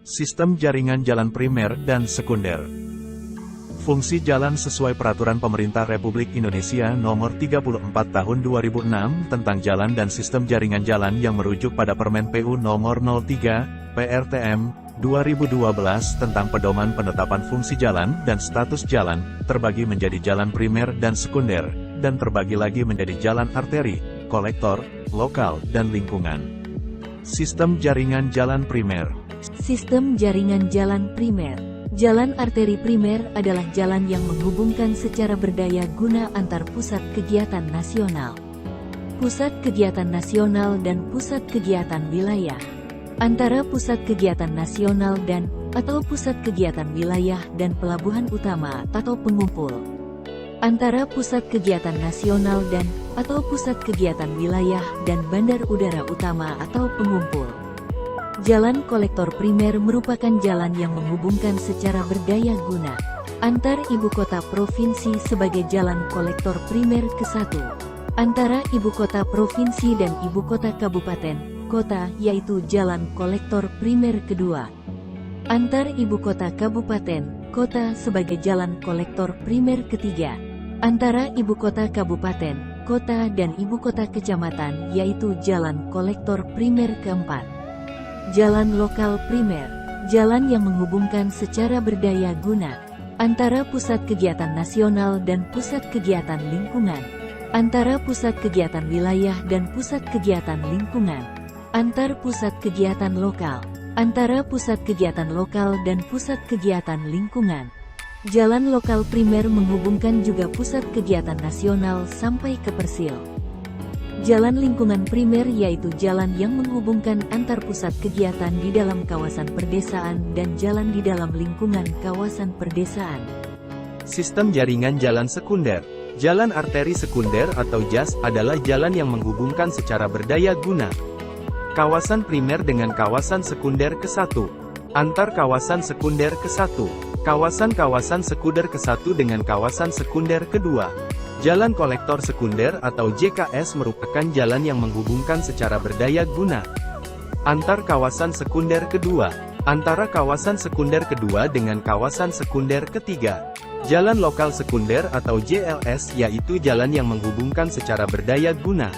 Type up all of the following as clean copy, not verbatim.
Sistem jaringan jalan primer dan sekunder. Fungsi jalan sesuai Peraturan Pemerintah Republik Indonesia Nomor 34 Tahun 2006 tentang Jalan dan Sistem Jaringan Jalan yang merujuk pada Permen PU Nomor 03 PRTM 2012 tentang pedoman penetapan fungsi jalan dan status jalan, terbagi menjadi jalan primer dan sekunder, dan terbagi lagi menjadi jalan arteri, kolektor, lokal, dan lingkungan. Sistem jaringan jalan primer. Sistem jaringan jalan primer. Jalan arteri primer adalah jalan yang menghubungkan secara berdaya guna antar pusat kegiatan nasional, pusat kegiatan nasional dan pusat kegiatan wilayah, antara pusat kegiatan nasional dan atau pusat kegiatan wilayah dan pelabuhan utama atau pengumpul, antara pusat kegiatan nasional dan atau pusat kegiatan wilayah dan bandar udara utama atau pengumpul. Jalan kolektor primer merupakan jalan yang menghubungkan secara berdaya guna antar ibu kota provinsi sebagai jalan kolektor primer ke-1, antara ibu kota provinsi dan ibu kota kabupaten, kota yaitu jalan kolektor primer kedua, antar ibu kota kabupaten, kota sebagai jalan kolektor primer ketiga, antara ibu kota kabupaten, kota dan ibu kota kecamatan yaitu jalan kolektor primer keempat. Jalan lokal primer, jalan yang menghubungkan secara berdaya guna antara pusat kegiatan nasional dan pusat kegiatan lingkungan, antara pusat kegiatan wilayah dan pusat kegiatan lingkungan, antar pusat kegiatan lokal, antara pusat kegiatan lokal dan pusat kegiatan lingkungan. Jalan lokal primer menghubungkan juga pusat kegiatan nasional sampai ke Persil. Jalan lingkungan primer yaitu jalan yang menghubungkan antar pusat kegiatan di dalam kawasan perdesaan dan jalan di dalam lingkungan kawasan perdesaan. Sistem jaringan jalan sekunder. Jalan arteri sekunder atau JAS adalah jalan yang menghubungkan secara berdaya guna kawasan primer dengan kawasan sekunder ke-1, antar kawasan sekunder ke-1, kawasan-kawasan sekunder ke-1 dengan kawasan sekunder kedua. Jalan kolektor sekunder atau JKS merupakan jalan yang menghubungkan secara berdaya guna antar kawasan sekunder kedua, antara kawasan sekunder kedua dengan kawasan sekunder ketiga. Jalan lokal sekunder atau JLS yaitu jalan yang menghubungkan secara berdaya guna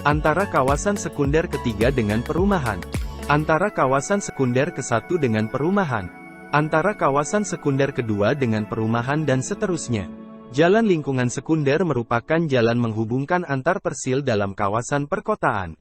antara kawasan sekunder ketiga dengan perumahan, antara kawasan sekunder ke-1 dengan perumahan, antara kawasan sekunder kedua dengan perumahan dan seterusnya. Jalan lingkungan sekunder merupakan jalan menghubungkan antar persil dalam kawasan perkotaan.